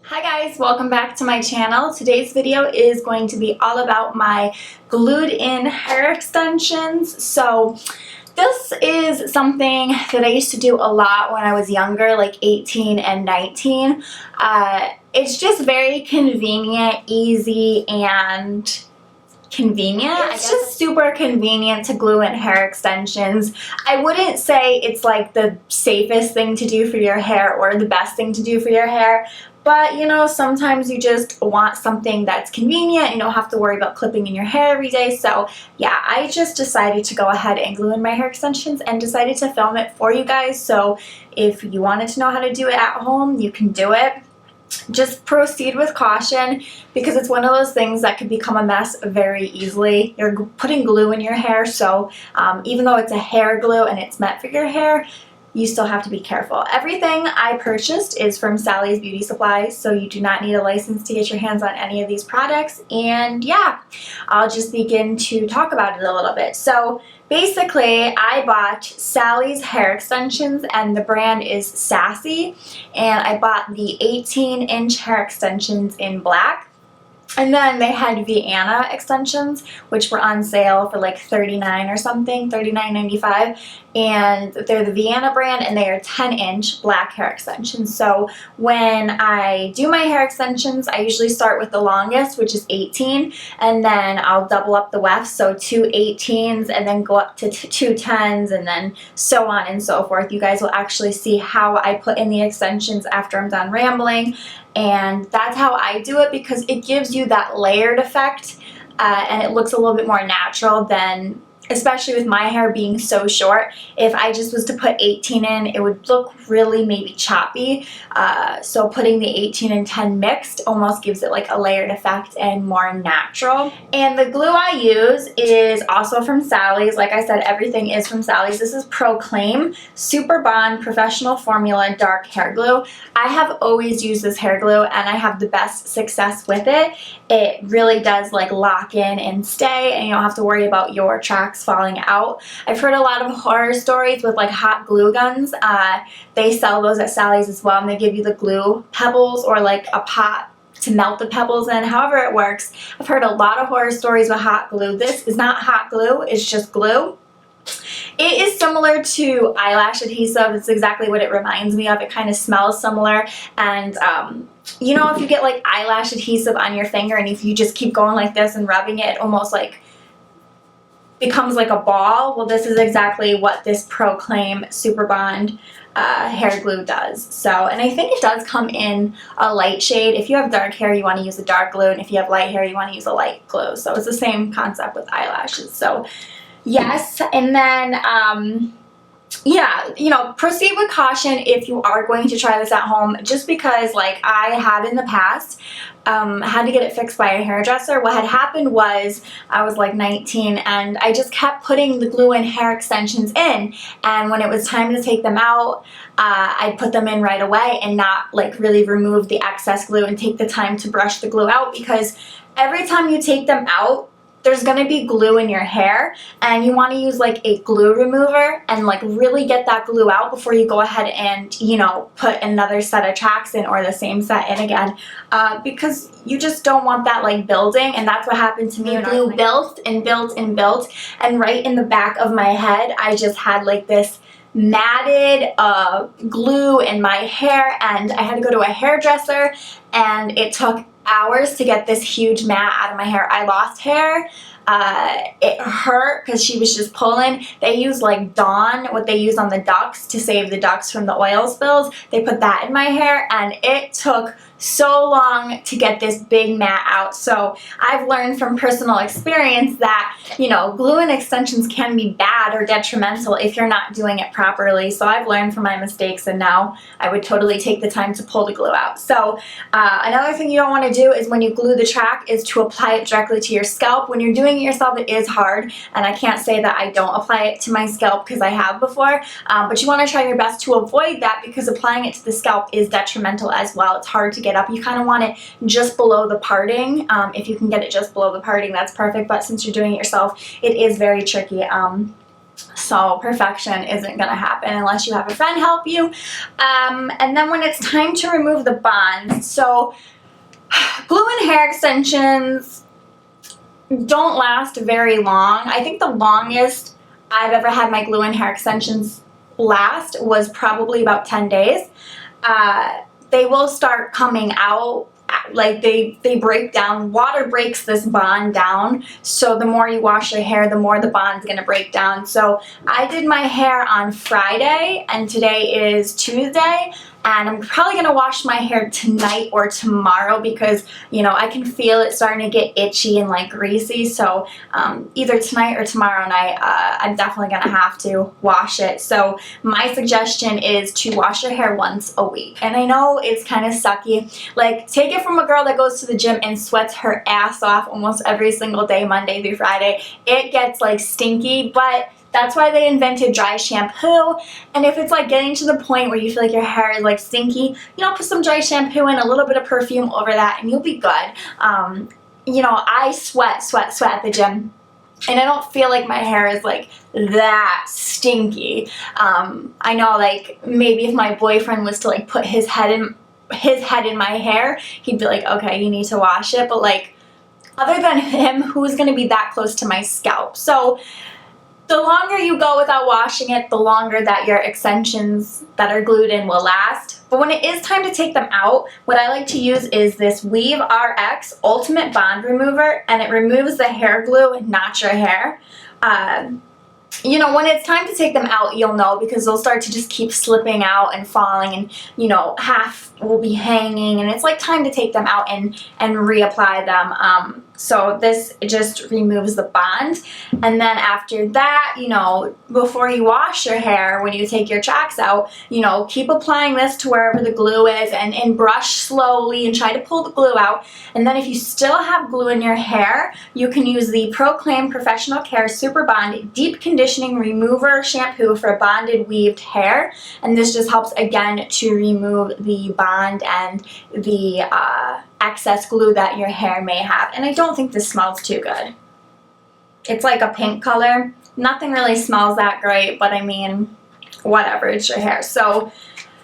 Hi guys, welcome back to my channel. Today's video is going to be all about my glued in hair extensions. So this is something that I used to do a lot when I was younger, like 18 and 19. It's just very convenient, easy, and convenient. It's just super convenient to glue in hair extensions. I wouldn't say it's like the safest thing to do for your hair or the best thing to do for your hair, but you know, sometimes you just want something that's convenient. You don't have to worry about clipping in your hair every day. So yeah, I just decided to go ahead and glue in my hair extensions and decided to film it for you guys. So if you wanted to know how to do it at home, you can do it. Just proceed with caution because it's one of those things that could become a mess very easily. You're putting glue in your hair, so even though it's a hair glue and it's meant for your hair, you still have to be careful. Everything I purchased is from Sally's Beauty Supplies, so you do not need a license to get your hands on any of these products. And yeah, I'll just begin to talk about it a little bit. So basically, I bought Sally's hair extensions, and the brand is Sassy, and I bought the 18-inch hair extensions in black. And then they had Vienna extensions, which were on sale for like $39 or something, $39.95. And they're the Vienna brand, and they are 10-inch black hair extensions. So when I do my hair extensions, I usually start with the longest, which is 18, and then I'll double up the weft, so 2 18s, and then go up to 2 10s, and then so on and so forth. You guys will actually see how I put in the extensions after I'm done rambling. And that's how I do it because it gives you that layered effect and it looks a little bit more natural than, especially with my hair being so short. If I just was to put 18 in, it would look really maybe choppy. So putting the 18 and 10 mixed almost gives it like a layered effect and more natural. And the glue I use is also from Sally's. Like I said, everything is from Sally's. This is Proclaim Super Bond Professional Formula Dark Hair Glue. I have always used this hair glue and I have the best success with it. It really does like lock in and stay, and you don't have to worry about your tracks falling out. I've heard a lot of horror stories with like hot glue guns. They sell those at Sally's as well, and they give you the glue pebbles or like a pot to melt the pebbles in, however it works. I've heard a lot of horror stories with hot glue. This is not hot glue, it's just glue. It is similar to eyelash adhesive. It's exactly what it reminds me of. It kind of smells similar, and you know, if you get like eyelash adhesive on your finger and if you just keep going like this and rubbing it, it almost like becomes like a ball. Well, this is exactly what this Proclaim Super Bond hair glue does. So, and I think it does come in a light shade. If you have dark hair, you want to use a dark glue, and if you have light hair, you want to use a light glue. So it's the same concept with eyelashes. So yes, and then yeah, you know, proceed with caution if you are going to try this at home, just because like I had in the past, had to get it fixed by a hairdresser. What had happened was I was like 19 and I just kept putting the glue in hair extensions in, and when it was time to take them out, I'd put them in right away and not like really remove the excess glue and take the time to brush the glue out, because every time you take them out, there's going to be glue in your hair, and you want to use like a glue remover and like really get that glue out before you go ahead and, you know, put another set of tracks in or the same set in again, because you just don't want that like building. And that's what happened to me. Glue built and built and built, and right in the back of my head I just had like this matted glue in my hair, and I had to go to a hairdresser, and it took hours to get this huge mat out of my hair. I lost hair. It hurt because she was just pulling. They use like Dawn, what they use on the ducks to save the ducks from the oil spills. They put that in my hair, and it took so long to get this big mat out. So I've learned from personal experience that, you know, glue and extensions can be bad or detrimental if you're not doing it properly. So I've learned from my mistakes, and now I would totally take the time to pull the glue out. So another thing you don't want to do is when you glue the track is to apply it directly to your scalp. When you're doing it yourself, it is hard, and I can't say that I don't apply it to my scalp because I have before, but you want to try your best to avoid that because applying it to the scalp is detrimental as well. It's hard to get up. You kind of want it just below the parting. If you can get it just below the parting, that's perfect, but since you're doing it yourself, it is very tricky. So perfection isn't gonna happen unless you have a friend help you. And then when it's time to remove the bonds, so glue and hair extensions don't last very long. I think the longest I've ever had my glue and hair extensions last was probably about 10 days. They will start coming out, like they break down. Water breaks this bond down, so the more you wash your hair, the more the bond's gonna break down. So I did my hair on Friday and today is Tuesday, and I'm probably gonna wash my hair tonight or tomorrow because, you know, I can feel it starting to get itchy and like greasy. So either tonight or tomorrow night, I'm definitely gonna have to wash it. So my suggestion is to wash your hair once a week. And I know it's kind of sucky. Like, take it from a girl that goes to the gym and sweats her ass off almost every single day, Monday through Friday. It gets like stinky, but that's why they invented dry shampoo. And if it's like getting to the point where you feel like your hair is like stinky, you know, put some dry shampoo and a little bit of perfume over that and you'll be good. You know, I sweat at the gym, and I don't feel like my hair is like that stinky. I know, like, maybe if my boyfriend was to like put his head in my hair, he'd be like, okay, you need to wash it. But like, other than him, who's gonna be that close to my scalp? So the longer you go without washing it, the longer that your extensions that are glued in will last. But when it is time to take them out, what I like to use is this Weave RX Ultimate Bond Remover, and it removes the hair glue, not your hair. You know, when it's time to take them out, you'll know because they'll start to just keep slipping out and falling, and, you know, half will be hanging, and it's like time to take them out and reapply them. So this just removes the bond. And then after that, you know, before you wash your hair, when you take your tracks out, you know, keep applying this to wherever the glue is and brush slowly and try to pull the glue out. And then if you still have glue in your hair, you can use the Proclaim Professional Care Super Bond Deep Conditioning Remover Shampoo for bonded weaved hair. And this just helps again to remove the bond and the excess glue that your hair may have. And I don't think this smells too good. It's like a pink color. Nothing really smells that great, but I mean, whatever, it's your hair. So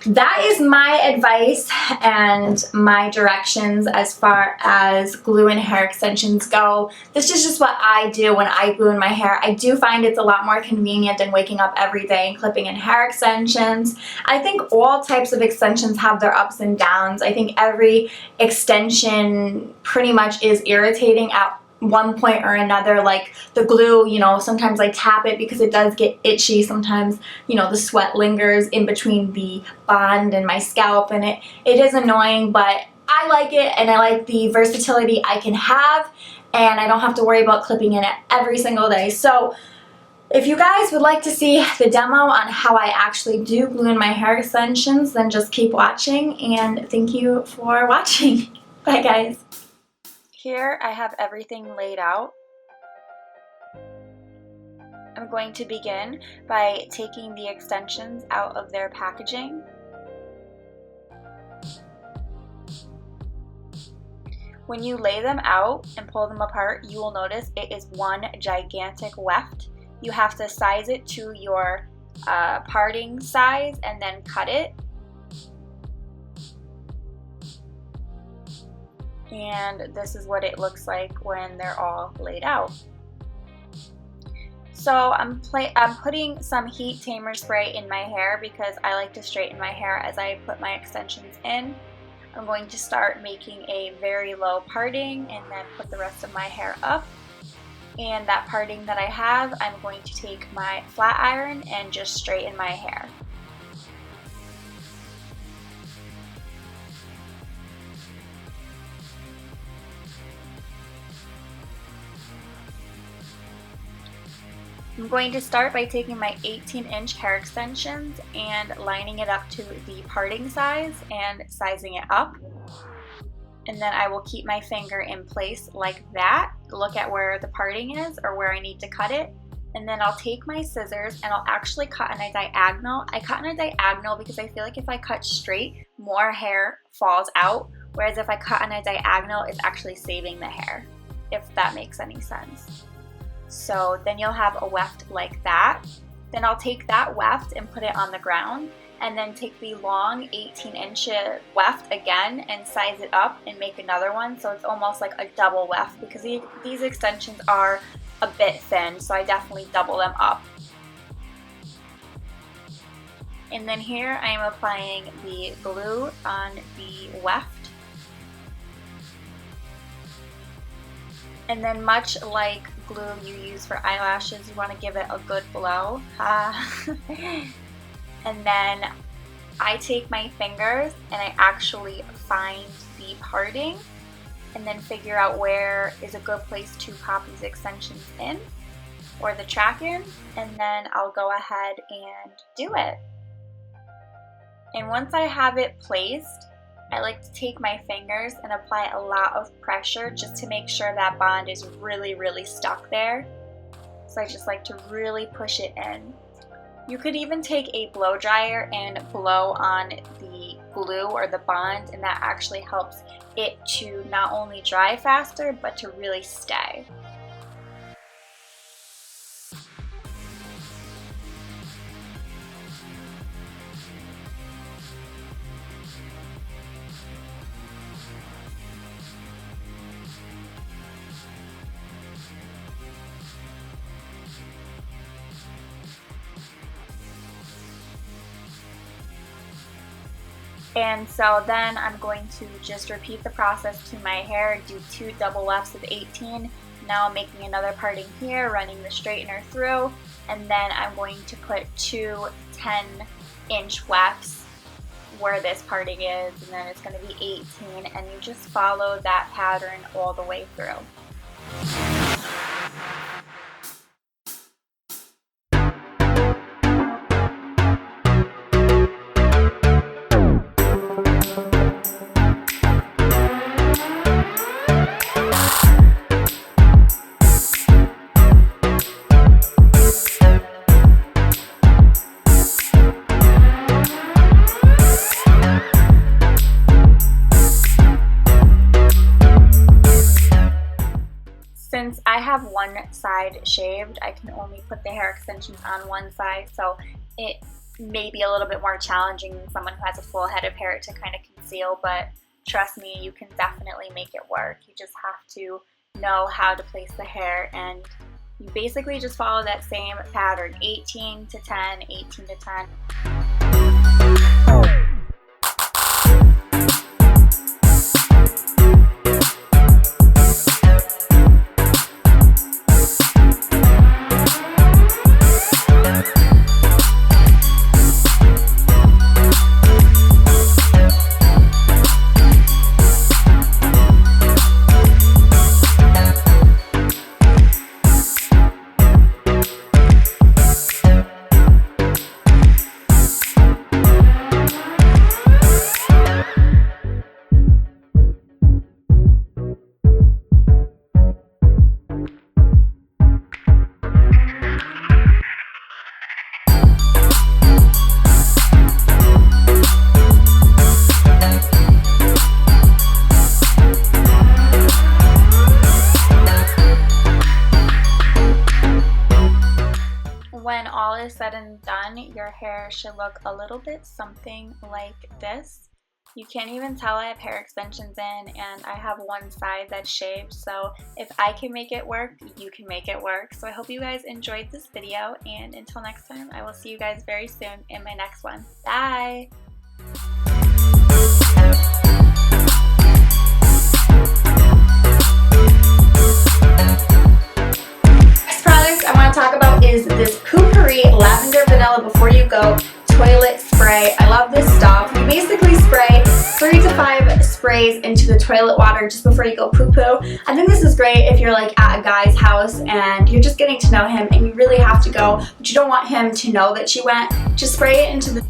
that is my advice and my directions as far as glue and hair extensions go. This is just what I do when I glue in my hair. I do find it's a lot more convenient than waking up every day and clipping in hair extensions. I think all types of extensions have their ups and downs. I think every extension pretty much is irritating at one point or another. Like the glue, you know, sometimes I tap it because it does get itchy. Sometimes, you know, the sweat lingers in between the bond and my scalp, and it is annoying, but I like it, and I like the versatility I can have, and I don't have to worry about clipping in it every single day. So if you guys would like to see the demo on how I actually do glue in my hair extensions, then just keep watching, and thank you for watching. Bye guys. Here I have everything laid out. I'm going to begin by taking the extensions out of their packaging. When you lay them out and pull them apart, you will notice it is one gigantic weft. You have to size it to your parting size and then cut it. And this is what it looks like when they're all laid out. So I'm putting some heat tamer spray in my hair because I like to straighten my hair as I put my extensions in. I'm going to start making a very low parting and then put the rest of my hair up. And that parting that I have, I'm going to take my flat iron and just straighten my hair. I'm going to start by taking my 18-inch hair extensions and lining it up to the parting size and sizing it up. And then I will keep my finger in place like that. Look at where the parting is or where I need to cut it. And then I'll take my scissors and I'll actually cut on a diagonal. I cut on a diagonal because I feel like if I cut straight, more hair falls out. Whereas if I cut on a diagonal, it's actually saving the hair, if that makes any sense. So then you'll have a weft like that. Then I'll take that weft and put it on the ground, and then take the long 18-inch weft again and size it up and make another one, so it's almost like a double weft, because these extensions are a bit thin, so I definitely double them up. And then here I am applying the glue on the weft. And then, much like glue you use for eyelashes, you want to give it a good blow. And then I take my fingers and I actually find the parting and then figure out where is a good place to pop these extensions in, or the track in, and then I'll go ahead and do it. And once I have it placed, I like to take my fingers and apply a lot of pressure just to make sure that bond is really, really stuck there. So I just like to really push it in. You could even take a blow dryer and blow on the glue or the bond, and that actually helps it to not only dry faster, but to really stay. And so then I'm going to just repeat the process to my hair, do 2 double wefts of 18. Now I'm making another parting here, running the straightener through, and then I'm going to put 2 10-inch wefts where this parting is, and then it's going to be 18, and you just follow that pattern all the way through. Since I have one side shaved, I can only put the hair extensions on one side, so it may be a little bit more challenging than someone who has a full head of hair to kind of conceal, but trust me, you can definitely make it work. You just have to know how to place the hair, and you basically just follow that same pattern, 18 to 10, 18 to 10. When all is said and done, your hair should look a little bit something like this. You can't even tell I have hair extensions in, and I have one side that's shaved, so if I can make it work, you can make it work. So I hope you guys enjoyed this video, and until next time, I will see you guys very soon in my next one. Bye! I want to talk about is this Poo-Pourri Lavender Vanilla Before You Go toilet spray. I love this stuff. You basically spray 3 to 5 sprays into the toilet water just before you go poo-poo. I think this is great if you're like at a guy's house and you're just getting to know him and you really have to go, but you don't want him to know that you went. Just spray it into the